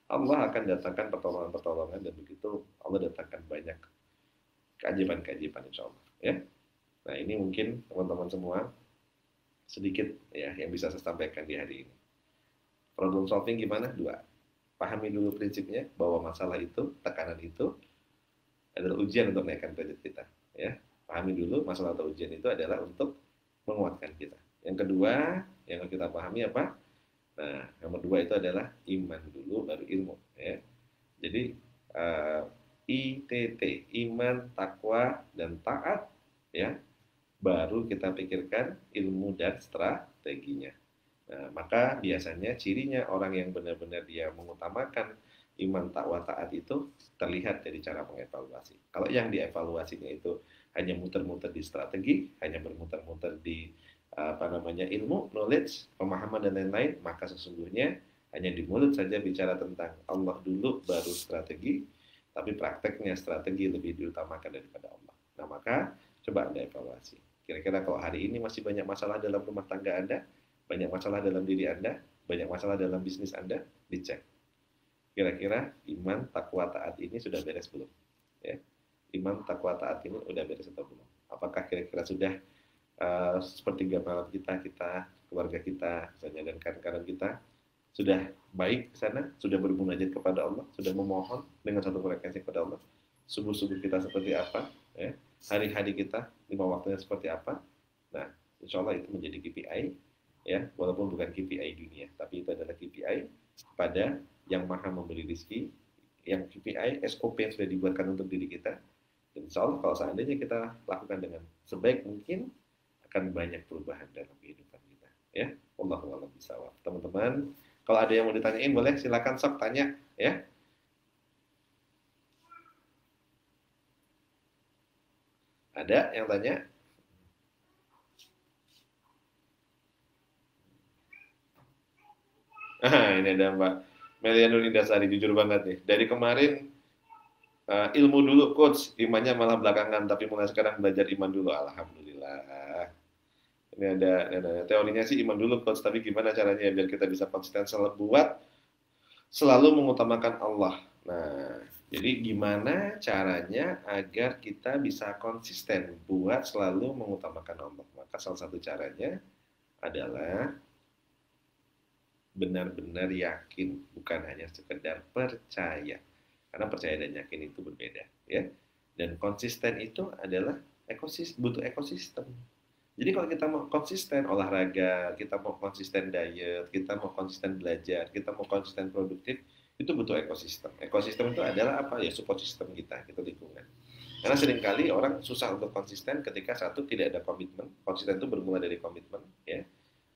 S1: Allah akan datangkan pertolongan-pertolongan dan begitu Allah datangkan banyak keajaiban-keajaiban insya Allah ya. Nah ini mungkin teman-teman semua sedikit ya yang bisa saya sampaikan di hari ini. Problem solving gimana? Dua. Pahami dulu prinsipnya bahwa masalah itu, tekanan itu adalah ujian untuk menaikkan derajat kita. Ya, pahami dulu masalah atau ujian itu adalah untuk menguatkan kita. Yang kedua yang kita pahami apa? Nah, nomor dua itu adalah iman dulu baru ilmu. Ya. Jadi ITT, iman, takwa dan taat, ya. Baru kita pikirkan ilmu dan strateginya. Nah, maka biasanya cirinya orang yang benar-benar dia mengutamakan iman takwa taat itu terlihat dari cara mengevaluasi. Kalau yang dievaluasinya itu hanya muter-muter di strategi, hanya bermuter-muter di apa namanya ilmu, knowledge, pemahaman dan lain-lain, maka sesungguhnya hanya di mulut saja bicara tentang Allah dulu baru strategi, tapi prakteknya strategi lebih diutamakan daripada Allah. Nah, maka coba Anda evaluasi. Kira-kira kalau hari ini masih banyak masalah dalam rumah tangga Anda, banyak masalah dalam diri Anda, banyak masalah dalam bisnis Anda, dicek. Kira-kira iman, takwa, taat ini sudah beres belum? Ya. Iman, takwa, taat ini sudah beres atau belum? Apakah kira-kira sudah sepertiga malam kita, keluarga kita, misalnya, dan kawan-kawan kita sudah baik ke sana, sudah bermunajat kepada Allah, sudah memohon dengan satu frekuensi kepada Allah. Subuh-subuh kita seperti apa, ya. Hari-hari kita, 5 waktunya seperti apa. Nah, insya Allah itu menjadi KPI, ya, walaupun bukan KPI dunia, tapi itu adalah KPI pada yang maha memberi rezeki, yang KPI, SOP yang sudah dibuatkan untuk diri kita. Dan insya Allah kalau seandainya kita lakukan dengan sebaik mungkin, akan banyak perubahan dalam kehidupan kita. Ya, Wallahu a'lam bishawab. Teman-teman, kalau ada yang mau ditanyain boleh silakan sok tanya, ya. Ada yang tanya? Ini ada Mbak Melia Nurindasari, jujur banget nih. Dari kemarin ilmu dulu coach, imannya malah belakangan, tapi mulai sekarang belajar iman dulu. Alhamdulillah. Ini ada teorinya sih iman dulu coach, tapi gimana caranya biar kita bisa konsisten selalu buat selalu mengutamakan Allah. Nah, jadi gimana caranya agar kita bisa konsisten buat selalu mengutamakan Allah? Maka salah satu caranya adalah benar-benar yakin, bukan hanya sekedar percaya. Karena percaya dan yakin itu berbeda, ya. Dan konsisten itu adalah butuh ekosistem. Jadi kalau kita mau konsisten olahraga, kita mau konsisten diet, kita mau konsisten belajar, kita mau konsisten produktif, itu butuh ekosistem. Ekosistem itu adalah apa? Ya support system kita, itu lingkungan. Karena seringkali orang susah untuk konsisten ketika satu tidak ada komitmen. Konsisten itu bermula dari komitmen, ya.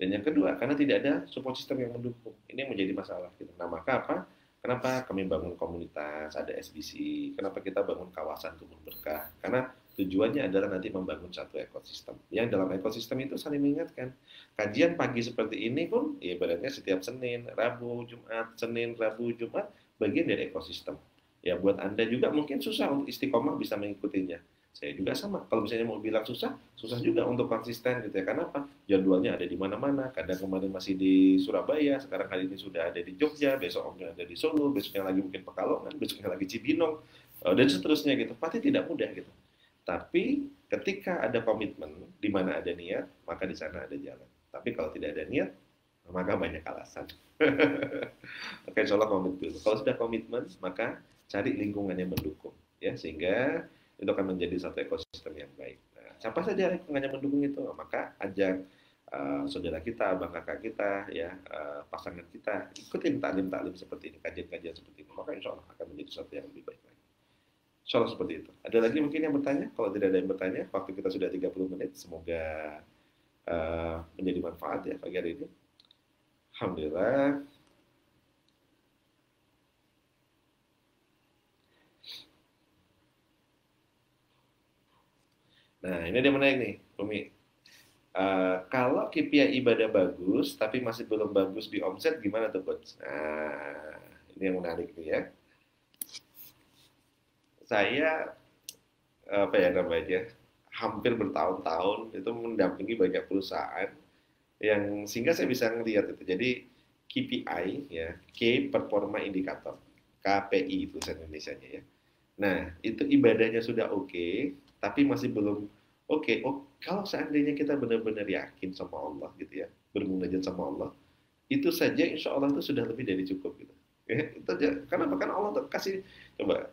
S1: Dan yang kedua, karena tidak ada support system yang mendukung. Ini yang menjadi masalah gitu. Nah, maka apa? Kenapa kami bangun komunitas, ada SBC, kenapa kita bangun kawasan kebun berkah? Karena tujuannya adalah nanti membangun satu ekosistem. Yang dalam ekosistem itu saling mengingatkan. Kajian pagi seperti ini pun, ya ibaratnya setiap Senin, Rabu, Jumat, Senin, Rabu, Jumat, bagian dari ekosistem. Ya buat Anda juga mungkin susah untuk istiqomah bisa mengikutinya. Saya juga sama. Kalau misalnya mau bilang susah, susah juga untuk konsisten gitu ya. Karena apa? Jadwalnya ada di mana-mana. Kadang kemarin masih di Surabaya, sekarang hari ini sudah ada di Jogja, besok omnya ada di Solo, besoknya lagi mungkin Pekalongan, besoknya lagi Cibinong, dan seterusnya gitu. Pasti tidak mudah gitu. Tapi ketika ada komitmen, di mana ada niat, maka di sana ada jalan. Tapi kalau tidak ada niat, maka banyak alasan. Oke, insya Allah komitmen. Kalau sudah komitmen, maka cari lingkungan yang mendukung, ya, sehingga itu akan menjadi satu ekosistem yang baik. Nah, siapa saja lingkungan yang mendukung itu, maka ajak saudara kita, abang kakak kita, ya, pasangan kita, ikutin taklim-taklim seperti ini, kajian-kajian seperti ini, maka insya Allah akan menjadi sesuatu yang lebih baik lagi. Insya Allah seperti itu. Ada lagi mungkin yang bertanya? Kalau tidak ada yang bertanya, waktu kita sudah 30 menit, semoga menjadi manfaat ya pagi hari ini. Alhamdulillah. Nah, ini dia menarik nih, Umi. Kalau KPI ibadah bagus, tapi masih belum bagus di omset, gimana tuh, Coach? Nah, ini yang menarik nih ya. Saya, apa ya namanya, hampir bertahun-tahun itu mendampingi banyak perusahaan yang sehingga saya bisa ngelihat itu. Jadi KPI ya, Key Performa Indicator, KPI itu bahasa Indonesianya ya. Nah, itu ibadahnya sudah oke, tapi masih belum oke. Oh, kalau seandainya kita benar-benar yakin sama Allah gitu ya, bermunajat sama Allah, itu saja insya Allah itu sudah lebih dari cukup gitu. Ya, itu aja. Karena bahkan Allah tuh kasih coba,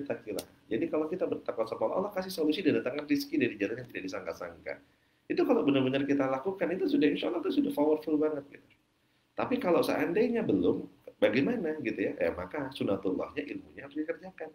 S1: takillah. Jadi kalau kita bertakwa sama Allah, Allah kasih solusi dan datangkan rezeki dari jalan yang tidak disangka-sangka. Itu kalau benar-benar kita lakukan itu sudah insya Allah itu sudah powerful banget gitu. Tapi kalau seandainya belum, bagaimana gitu ya? Maka sunatullahnya ilmunya harus dikerjakan.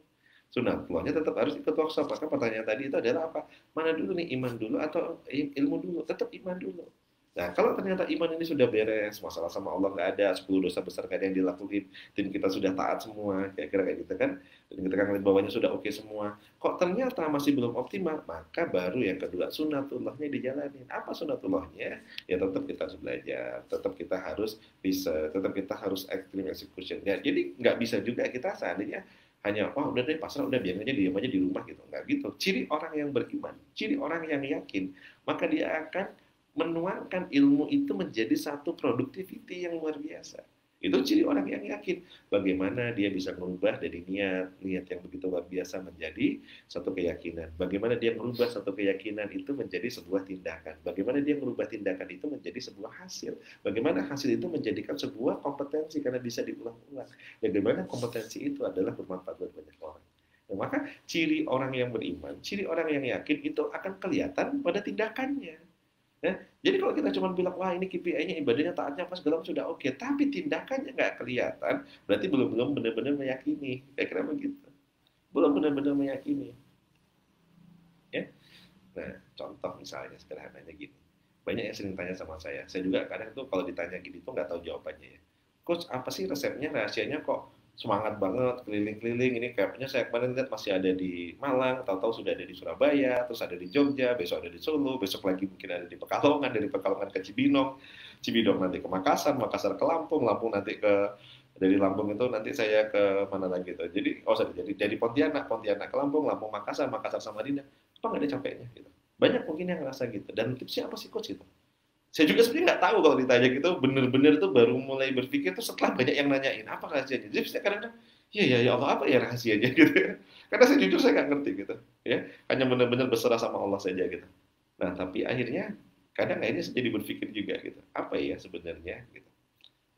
S1: Sunatullahnya tetap harus ikut workshop. Maka pertanyaan tadi itu adalah apa? Mana dulu nih, iman dulu atau ilmu dulu? Tetap iman dulu. Nah, kalau ternyata iman ini sudah beres, masalah sama Allah nggak ada, 10 dosa besar kan yang dilakukan, tim kita sudah taat semua, kira-kira kayak gitu kan, dan kita kan lihat bawahnya sudah oke semua. Kok ternyata masih belum optimal, maka baru yang kedua, sunatullahnya dijalanin. Apa sunatullahnya? Ya tetap kita harus belajar, tetap kita harus bisa, tetap kita harus extreme execution. Ya, jadi nggak bisa juga kita seandainya hanya, oh udah deh pasrah, udah biarin aja, diam aja di rumah gitu. Nggak gitu. Ciri orang yang beriman, ciri orang yang yakin, maka dia akan menuangkan ilmu itu menjadi satu productivity yang luar biasa. Itu ciri orang yang yakin. Bagaimana dia bisa merubah dari niat yang begitu luar biasa menjadi satu keyakinan. Bagaimana dia merubah satu keyakinan itu menjadi sebuah tindakan. Bagaimana dia merubah tindakan itu menjadi sebuah hasil. Bagaimana hasil itu menjadikan sebuah kompetensi karena bisa diulang-ulang. Bagaimana kompetensi itu adalah bermanfaat buat banyak orang. Nah, maka ciri orang yang beriman, ciri orang yang yakin itu akan kelihatan pada tindakannya. Ya, jadi kalau kita cuma bilang, wah ini KPI-nya ibadahnya taatnya apa segala sudah oke, tapi tindakannya nggak kelihatan, berarti belum benar-benar meyakini. Kira-kira begitu. Belum benar-benar meyakini. Ya. Nah, contoh misalnya sederhananya gini. Banyak yang sering tanya sama saya juga kadang tuh kalau ditanya gini tuh nggak tahu jawabannya ya. Coach, apa sih resepnya, rahasianya kok semangat banget, keliling-keliling, ini kayaknya saya kemarin lihat masih ada di Malang, tahu-tahu sudah ada di Surabaya, terus ada di Jogja, besok ada di Solo, besok lagi mungkin ada di Pekalongan, dari Pekalongan ke Cibinong, Cibinong nanti ke Makassar, Makassar ke Lampung, Lampung nanti ke dari Lampung itu nanti saya ke mana lagi tuh. Jadi jadi Pontianak, Pontianak ke Lampung, Lampung Makassar, Makassar Samarinda. Apa nggak ada capeknya gitu. Banyak mungkin yang ngerasa gitu. Dan tipsnya apa sih coach itu? Saya juga sebenarnya nggak tahu kalau ditanya gitu, bener-bener tuh baru mulai berpikir tuh setelah banyak yang nanyain apa rahasianya. Jadi saya kadang-kadang, ya Allah apa ya rahasianya gitu. Karena saya jujur saya nggak ngerti gitu, ya hanya benar-benar berserah sama Allah saja gitu. Nah tapi akhirnya kadang akhirnya saya jadi berpikir juga gitu, apa ya sebenarnya gitu.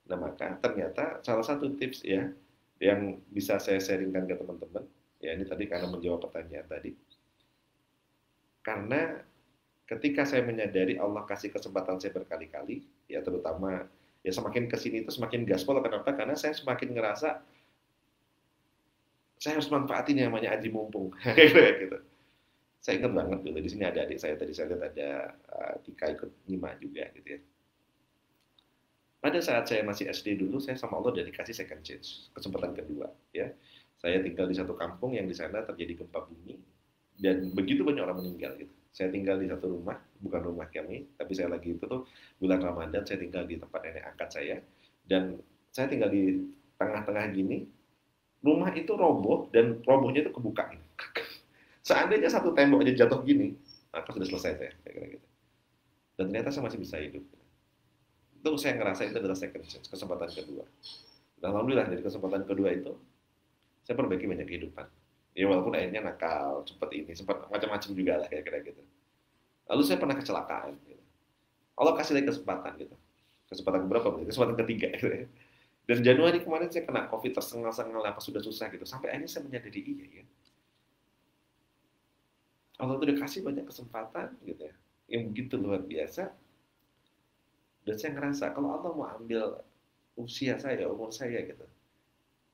S1: Nah maka ternyata salah satu tips ya yang bisa saya sharingkan ke teman-teman, ya ini tadi karena menjawab pertanyaan tadi, karena ketika saya menyadari Allah kasih kesempatan saya berkali-kali, ya terutama ya semakin kesini itu semakin gaspol. Kenapa? Karena saya semakin ngerasa saya harus manfaatin yang namanya aji mumpung. Gitu. Saya ingat banget dulu di sini ada adik saya tadi saya lihat ada Tika ikut nyimak juga gitu ya. Pada saat saya masih SD dulu, saya sama Allah udah dikasih second chance, kesempatan kedua. Ya, saya tinggal di satu kampung yang di sana terjadi gempa bumi dan begitu banyak orang meninggal gitu. Saya tinggal di satu rumah, bukan rumah kami, tapi saya lagi itu tuh bulan Ramadan, saya tinggal di tempat nenek angkat saya dan saya tinggal di tengah-tengah gini, rumah itu roboh dan robohnya itu kebuka. Gitu. Seandainya satu tembok aja jatuh gini, maka sudah selesai saya, kira-kira gitu. Dan ternyata saya masih bisa hidup. Itu saya ngerasa itu adalah second chance, kesempatan kedua. Dan alhamdulillah dari kesempatan kedua itu, saya perbaiki banyak kehidupan. Ya walaupun akhirnya nakal, sempat macam-macam juga lah kira-kira gitu. Lalu saya pernah kecelakaan. Gitu. Allah kasih lagi kesempatan gitu. Kesempatan berapa? Kesempatan ketiga. Gitu. Dan Januari kemarin saya kena COVID tersengal-sengal apa sudah susah gitu. Sampai akhirnya saya menyadari iya ya. Allah tuh udah kasih banyak kesempatan gitu ya. Yang begitu luar biasa. Dan saya ngerasa kalau Allah mau ambil usia saya, umur saya gitu.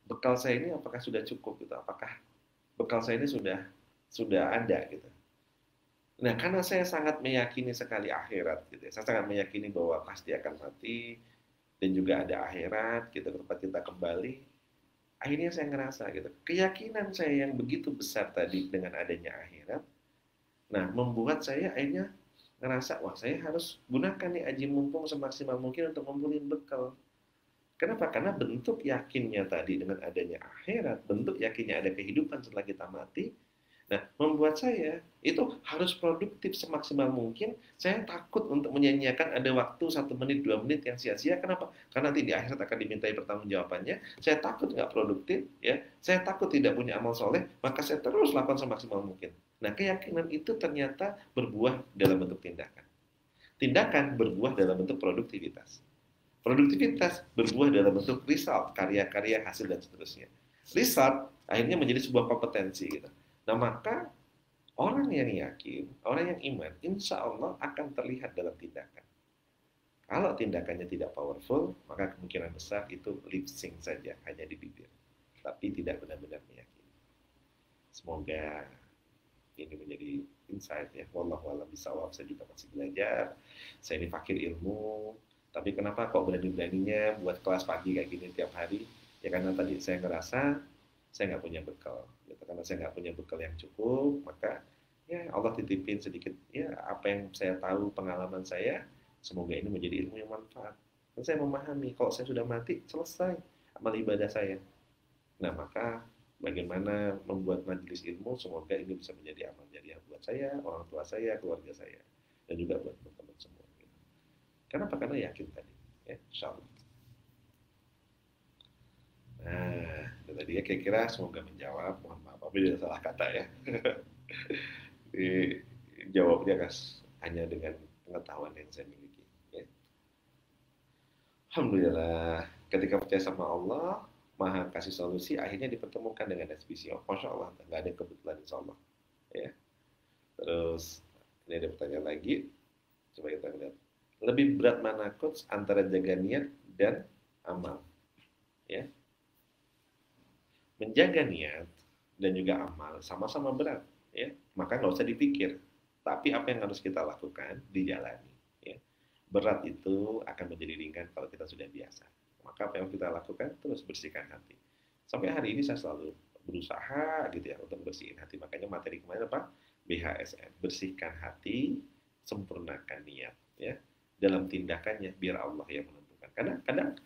S1: Bekal saya ini apakah sudah cukup gitu? Apakah bekal saya ini sudah ada gitu? Nah, karena saya sangat meyakini sekali akhirat gitu ya. Saya sangat meyakini bahwa pasti akan mati dan juga ada akhirat gitu tempat kita kembali. Akhirnya saya ngerasa gitu. Keyakinan saya yang begitu besar tadi dengan adanya akhirat, nah membuat saya akhirnya ngerasa wah saya harus gunakan nih aji mumpung semaksimal mungkin untuk ngumpulin bekal. Kenapa? Karena bentuk yakinnya tadi dengan adanya akhirat, bentuk yakinnya ada kehidupan setelah kita mati. Nah, membuat saya itu harus produktif semaksimal mungkin. Saya takut untuk menyanyiakan ada waktu 1 menit, 2 menit yang sia-sia. Kenapa? Karena nanti di akhirat akan dimintai pertanggungjawabannya. Saya takut nggak produktif, ya. Saya takut tidak punya amal soleh, maka saya terus lakukan semaksimal mungkin. Nah, keyakinan itu ternyata berbuah dalam bentuk tindakan. Tindakan berbuah dalam bentuk produktivitas. Produktivitas berbuah dalam bentuk result, karya-karya, hasil, dan seterusnya. Result akhirnya menjadi sebuah kompetensi. Gitu. Nah, maka orang yang yakin, orang yang iman, insya Allah akan terlihat dalam tindakan. Kalau tindakannya tidak powerful, maka kemungkinan besar itu lip sync saja, hanya di bibir. Tapi tidak benar-benar meyakini. Semoga ini menjadi insight ya. Wallahualam bisawab, saya juga masih belajar. Saya ini fakir ilmu, tapi kenapa kok berani-beraninya buat kelas pagi kayak gini tiap hari? Ya karena tadi saya ngerasa saya nggak punya bekal. Gitu. Karena saya nggak punya bekal yang cukup, maka ya Allah titipin sedikit ya apa yang saya tahu pengalaman saya. Semoga ini menjadi ilmu yang manfaat. Dan saya memahami kalau saya sudah mati selesai amal ibadah saya. Nah maka bagaimana membuat majelis ilmu, semoga ini bisa menjadi amal jariah buat saya, orang tua saya, keluarga saya, dan juga buat teman-teman semua. Kenapa? Karena yakin tadi. Ya, insya Allah. Nah, itu tadi ya kira-kira semoga menjawab. Mohon maaf, apabila salah kata ya. Jawabnya kas hanya dengan pengetahuan yang saya miliki. Ya. Alhamdulillah, ketika percaya sama Allah, Maha kasih solusi, akhirnya dipertemukan dengan SPC. Oh, Masya Allah, nggak ada yang kebetulan, Insya Allah. Ya. Terus, ini ada pertanyaan lagi. Coba kita lihat. Lebih berat mana coach antara jaga niat dan amal? Ya. Menjaga niat dan juga amal sama-sama berat. Ya. Maka nggak usah dipikir. Tapi apa yang harus kita lakukan? Dijalani. Ya. Berat itu akan menjadi ringan kalau kita sudah biasa. Maka apa yang kita lakukan? Terus bersihkan hati. Sampai hari ini saya selalu berusaha gitu ya untuk bersihin hati. Makanya materi kemarin apa? BHSN. Bersihkan hati, sempurnakan niat. Ya. Dalam tindakannya, biar Allah yang menentukan. Karena kadang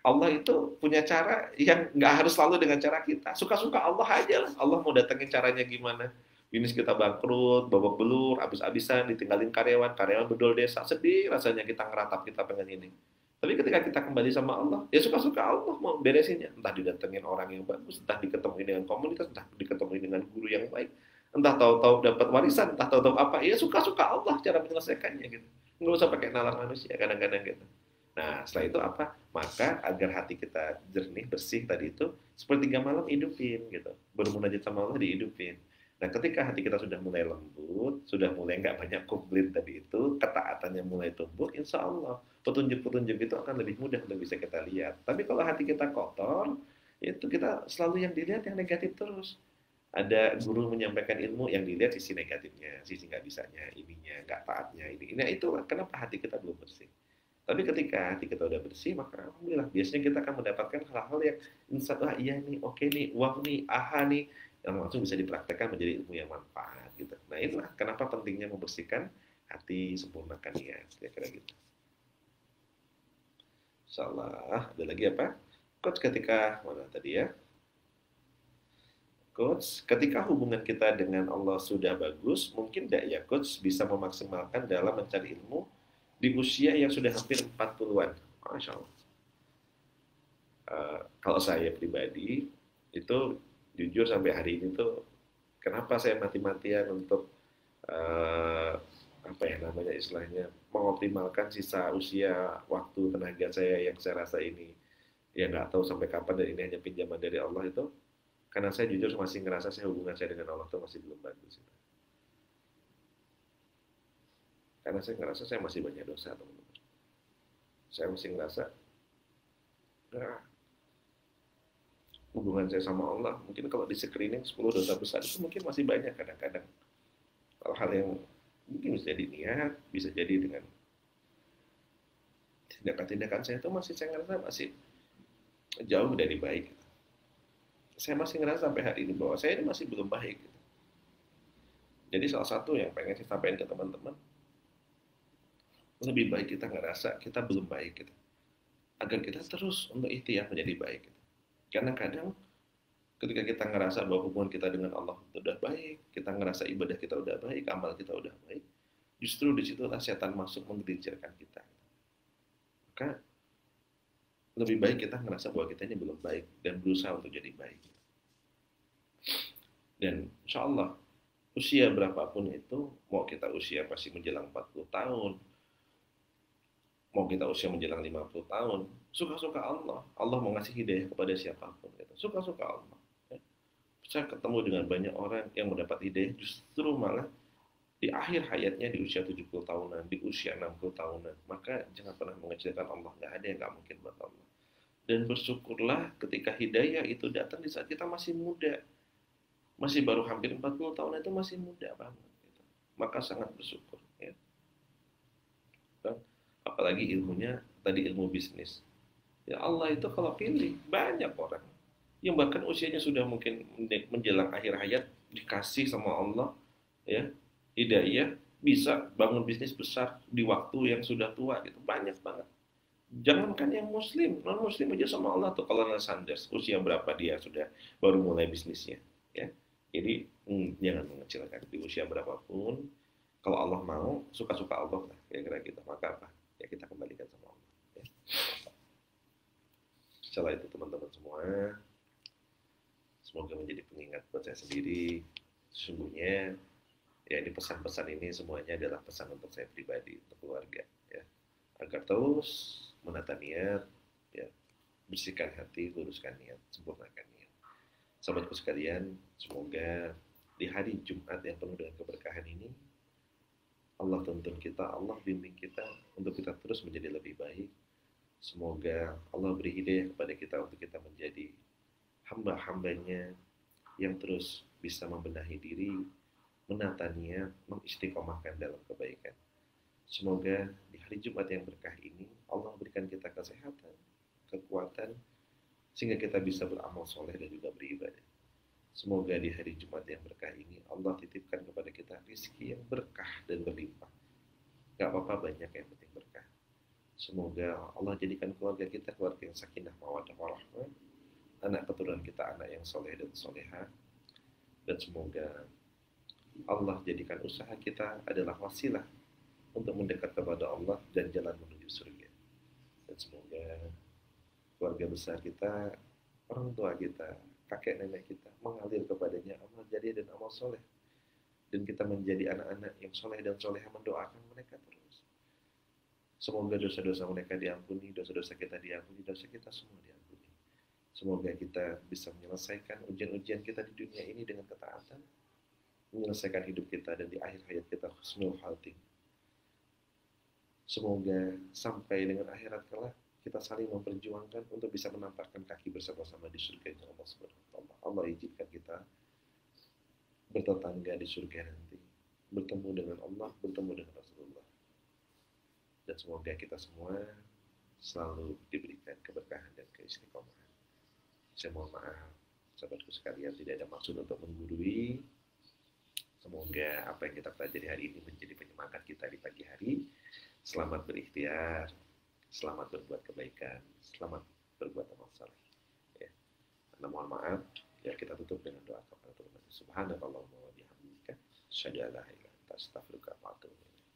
S1: Allah itu punya cara yang nggak harus selalu dengan cara kita. Suka-suka Allah aja lah. Allah mau datengin caranya gimana. Bisnis kita bangkrut, babak belur, habis-habisan, ditinggalin karyawan, karyawan bedol desa, sedih rasanya kita ngeratap, kita pengen ini. Tapi ketika kita kembali sama Allah, ya suka-suka Allah mau beresinnya. Entah didatengin orang yang bagus, entah diketemuin dengan komunitas, entah diketemuin dengan guru yang baik, entah tahu-tahu dapat warisan, entah tahu-tahu apa, ya suka-suka Allah cara menyelesaikannya gitu. Nggak usah pakai nalar manusia kadang-kadang gitu. Nah, setelah itu apa? Maka agar hati kita jernih, bersih tadi itu, sepertiga malam hidupin gitu. Bermunajat sama Allah dihidupin. Nah, ketika hati kita sudah mulai lembut, sudah mulai nggak banyak komplain tadi itu, ketaatannya mulai tumbuh, insya Allah petunjuk-petunjuk itu akan lebih mudah untuk bisa kita lihat. Tapi kalau hati kita kotor, itu kita selalu yang dilihat yang negatif terus. Ada guru menyampaikan ilmu yang dilihat sisi negatifnya, sisi nggak bisanya, ininya, nggak taatnya, ini. Nah, itu kenapa hati kita belum bersih. Tapi ketika hati kita udah bersih, maka alhamdulillah biasanya kita akan mendapatkan hal-hal yang insya Allah iya nih, oke nih, wow nih, aha nih, yang langsung bisa dipraktekkan menjadi ilmu yang manfaat gitu. Nah itulah kenapa pentingnya membersihkan hati, sempurnakan niat, kira-kira gitu. Salah, ada lagi apa? Coach ketika mana tadi ya? Coach, ketika hubungan kita dengan Allah sudah bagus, mungkin tidak ya Coach bisa memaksimalkan dalam mencari ilmu di usia yang sudah hampir 40-an. Masya Allah. Kalau saya pribadi, itu jujur sampai hari ini tuh, kenapa saya mati-matian untuk uh, apa ya namanya istilahnya mengoptimalkan sisa usia waktu tenaga saya yang saya rasa ini ya nggak tahu sampai kapan dan ini hanya pinjaman dari Allah itu karena saya jujur masih ngerasa saya hubungan saya dengan Allah itu masih belum bagus karena saya ngerasa saya masih banyak dosa teman-teman saya masih ngerasa nah, hubungan saya sama Allah mungkin kalau di screening 10 dosa besar itu mungkin masih banyak kadang-kadang hal-hal yang mungkin bisa jadi niat bisa jadi dengan tindakan-tindakan saya itu masih saya ngerasa masih jauh dari baik saya masih ngerasa sampai hari ini bahwa saya ini masih belum baik jadi salah satu yang pengen saya sampaikan ke teman-teman lebih baik kita ngerasa kita belum baik gitu. Agar kita terus untuk ikhtiar menjadi baik gitu. Karena kadang ketika kita ngerasa bahwa hubungan kita dengan Allah sudah baik, kita ngerasa ibadah kita udah baik, amal kita udah baik, justru disitulah setan masuk menggelincirkan kita. Maka lebih baik kita ngerasa bahwa kita ini belum baik dan berusaha untuk jadi baik. Dan insya Allah usia berapapun itu, mau kita usia masih menjelang 40 tahun, mau kita usia menjelang 50 tahun, suka-suka Allah. Allah mau ngasih hidayah kepada siapapun. Gitu. Suka-suka Allah. Ya. Saya ketemu dengan banyak orang yang mendapat hidayah justru malah di akhir hayatnya di usia 70 tahunan, di usia 60 tahunan. Maka jangan pernah mengecilkan Allah. Nggak ada yang nggak mungkin buat Allah. Dan bersyukurlah ketika hidayah itu datang di saat kita masih muda. Masih baru hampir 40 tahun itu masih muda banget. Gitu. Maka sangat bersyukur. Ya. Apalagi ilmunya tadi ilmu bisnis. Ya Allah itu kalau pilih banyak orang yang bahkan usianya sudah mungkin menjelang akhir hayat dikasih sama Allah ya hidayah bisa bangun bisnis besar di waktu yang sudah tua gitu banyak banget. Jangankan yang muslim, non muslim aja sama Allah tuh kalau Sanders usia berapa dia sudah baru mulai bisnisnya ya. Jadi jangan mengecilkan di usia berapapun kalau Allah mau suka-suka Allah lah kira-kira gitu maka apa ya kita kembalikan sama Allah ya. Setelah itu teman-teman semua, semoga menjadi pengingat buat saya sendiri. Sesungguhnya ya ini pesan-pesan ini semuanya adalah pesan untuk saya pribadi, untuk keluarga, ya, agar terus menata niat, ya, bersihkan hati, luruskan niat, sempurnakan niat. Sahabatku sekalian, semoga di hari Jumat yang penuh dengan keberkahan ini, Allah tuntun kita, Allah bimbing kita untuk kita terus menjadi lebih baik. Semoga Allah beri hidayah kepada kita untuk kita menjadi hamba-hambanya yang terus bisa membenahi diri, menata niat, mengistiqomahkan dalam kebaikan. Semoga di hari Jumat yang berkah ini Allah berikan kita kesehatan, kekuatan, sehingga kita bisa beramal soleh dan juga beribadah. Semoga di hari Jumat yang berkah ini Allah titipkan kepada kita rezeki yang berkah dan berlimpah. Gak apa-apa banyak, yang penting berkah. Semoga Allah jadikan keluarga kita keluarga yang sakinah mawaddah warahmah, anak keturunan kita anak yang soleh dan soleha, dan semoga Allah jadikan usaha kita adalah wasilah untuk mendekat kepada Allah dan jalan menuju surga. Dan semoga keluarga besar kita, orang tua kita, kakek nenek kita mengalir kepadanya amal jariah dan amal soleh, dan kita menjadi anak-anak yang soleh dan soleha mendoakan mereka terus. Semoga dosa-dosa mereka diampuni, dosa-dosa kita diampuni, dosa kita semua diampuni. Semoga kita bisa menyelesaikan ujian-ujian kita di dunia ini dengan ketaatan, menyelesaikan hidup kita, dan di akhir hayat kita husnul khatimah. Semoga sampai dengan akhirat kelak kita saling memperjuangkan untuk bisa menampakkan kaki bersama-sama di surga Allah Subhanahu wa taala. Allah izinkan kita bertetangga di surga nanti, bertemu dengan Allah, bertemu dengan Rasulullah. Dan semoga kita semua selalu diberikan keberkahan dan keistiqomahan. Saya mohon maaf, sahabatku sekalian, tidak ada maksud untuk menggurui. Semoga apa yang kita pelajari hari ini menjadi penyemangat kita di pagi hari. Selamat berikhtiar, selamat berbuat kebaikan, selamat berbuat amal saleh. Ya. Karena mohon maaf, ya kita tutup dengan doa kepada Tuhan. Subhanakallahumma wa bihamdika, asyhadu an la ilaha illa anta, astaghfiruka wa atubu ilaik.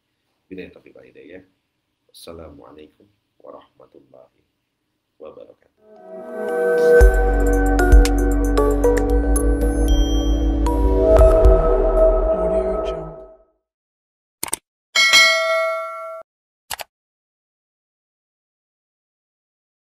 S1: Billahi taufiq wal hidayah. Wassalamualaikum warahmatullahi wabarakatuh.